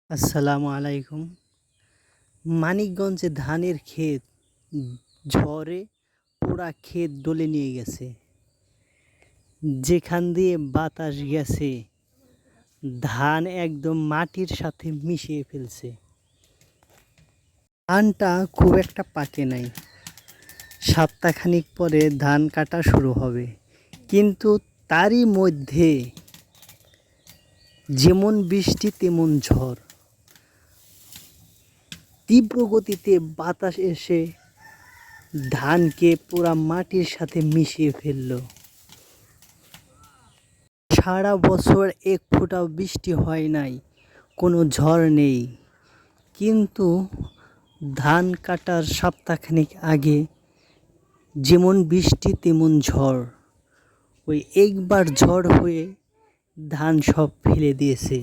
আসসালামু আলাইকুম। মানিকগঞ্জে ধানের ক্ষেত ঝড়ে পুরা ক্ষেত ডলে নিয়ে গেছে। যেখান দিয়ে বাতাস গেছে ধান একদম মাটির সাথে মিশিয়ে ফেলছে। ধানটা খুব একটা পাকে নাই, সপ্তাহখানিক পরে ধান কাটা শুরু হবে, কিন্তু তারই মধ্যে যেমন বৃষ্টি তেমন ঝড়, তীব্র গতিতে বাতাস এসে ধানকে পুরা মাটির সাথে মিশিয়ে ফেলল। সারা বছর এক ফোঁটাও বৃষ্টি হয় নাই, কোনো ঝড় নেই, কিন্তু ধান কাটার সপ্তাহখানেক আগে যেমন বৃষ্টি তেমন ঝড়। ওই একবার ঝড় হয়ে ধান সব ফেলে দিয়েছে।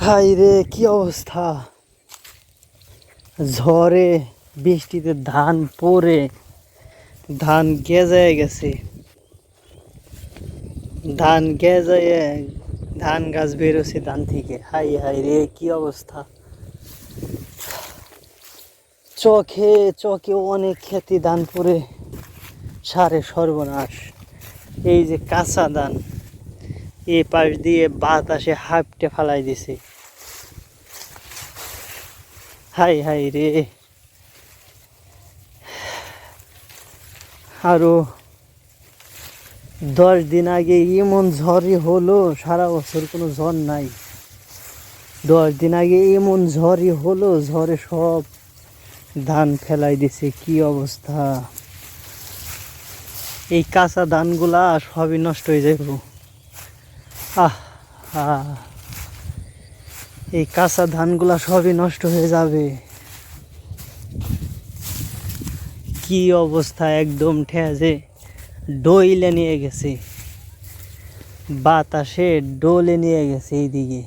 হায় রে, কি অবস্থা! ঝড়ে বৃষ্টিতে ধান পড়ে ধান গেজায় গেছে। ধান গেজায় ধান গাছ বেরোছে ধান থেকে। হাই হাই রে, কি অবস্থা! চোখে চোখে অনেক ক্ষেতে ধান পড়ে সারে সর্বনাশ। এই যে কাঁচা ধান এ পাশ দিয়ে বাতাসে হাঁপটে ফালাই দিছে। হাই হাই রে, আরো 10 দিন আগে এমন ঝড়ই হলো, সারা বছর কোনো ঝড় নাই। 10 দিন আগে এমন ঝড়ই হলো, ঝড়ে সব ধান ফেলাই দিছে। কি অবস্থা! এই কাঁচা ধানগুলা সবই নষ্ট হয়ে যাইব। আহ এই কাঁচা ধানগুলা সবই নষ্ট হয়ে যাবে। কি অবস্থা! একদম ঠেজে ডইলে নিয়ে গেছে, বাতাসে ডলে নিয়ে গেছে এইদিকে,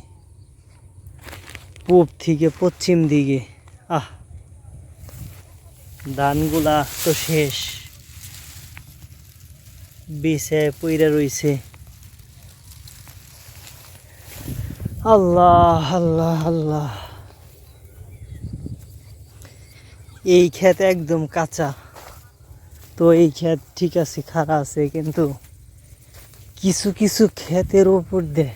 পূব থেকে পশ্চিম দিকে। ধানগুলা তো শেষ, বিছে পইরা রইছে। আল্লাহ আল্লাহ আল্লাহ! এই ক্ষেত একদম কাঁচা, তো এই ক্ষেত ঠিক আছে, খারাপ আছে, কিন্তু কিছু কিছু ক্ষেতের উপর দিয়ে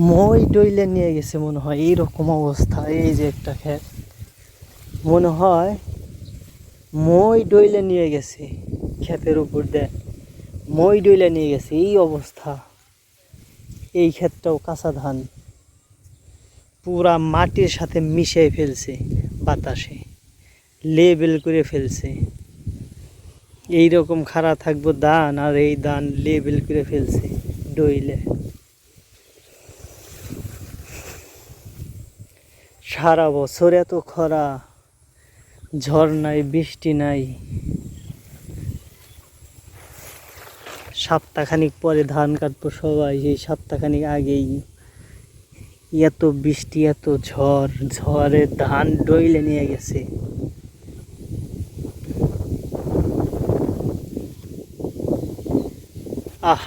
মই ডইলে নিয়ে গেছে মনে হয়। এইরকম অবস্থা। এই যে একটা ক্ষেত মনে হয় মই ডইলে নিয়ে গেছে, ক্ষেতের উপর দিয়ে মই ডইলে নিয়ে গেছে। এই অবস্থা। এই ক্ষেতটাও কাঁচা ধান পুরা মাটির সাথে মিশিয়ে ফেলছে, বাতাসে লেবেল করে ফেলছে। এইরকম খাড়া থাকবো ধান, আর এই ধান লেবেল করে ফেলছে ডইলে। সারা বছর এত খরা, ঝড় নাই, বৃষ্টি নাই, সপ্তাহখানিক পরে ধান কাটবো সবাই, এই সপ্তাহখানিক আগেই এত বৃষ্টি, এত ঝড়, ঝড়ে ধান ডইলে নিয়ে গেছে। আহ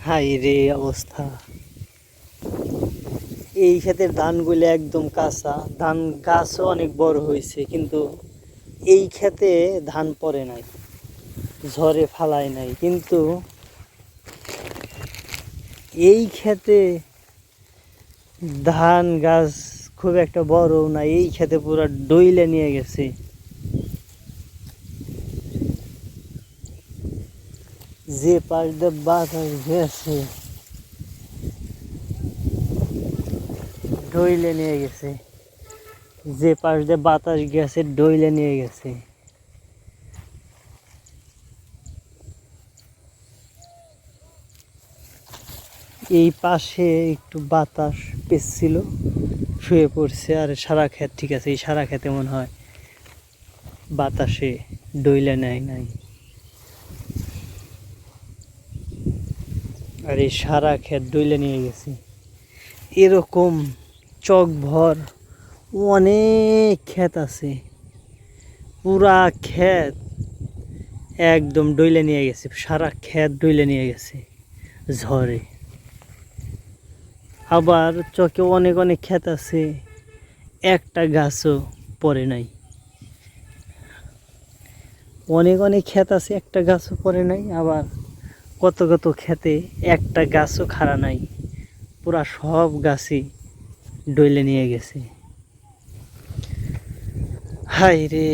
হাই রে অবস্থা! এই ক্ষেতের ধানগুলো একদম কাঁচা ধান, গাছও অনেক বড় হয়েছে, কিন্তু এই ক্ষেতে ধান পড়ে নাই, ঝড়ে ফালায় নাই, কিন্তু এই ক্ষেতে ধান গাছ খুব একটা বড় না, এই ক্ষেতে পুরো ডইলে নিয়ে গেছে। যে পাশ দিয়ে বাতাস গেছে ডইলে নিয়ে গেছে, যে পাশ দিয়ে বাতাস গেছে ডইলে নিয়ে গেছে। এই পাশে একটু বাতাস পেছিল, শুয়ে পড়ছে, আর সারা ক্ষেত ঠিক আছে। এই সারা ক্ষেতে মনে হয় বাতাসে ডইলে নেয় নাই, আর এই সারা ক্ষেত ডইলে নিয়ে গেছে। এরকম চকভর অনেক ক্ষেত আছে, পুরা ক্ষেত একদম ডইলে নিয়ে গেছে, সারা ক্ষেত ডইলে নিয়ে গেছে ঝড়ে। আবার চকে অনেক অনেক ক্ষেত আছে, একটা গাছও পড়ে নাই। অনেক অনেক ক্ষেত আছে, একটা গাছও পড়ে নাই। আবার কত কত ক্ষেতে একটা গাছও খাড়া নাই, পুরা সব গাছই ডইলে নিয়ে গেছে। হায় রে।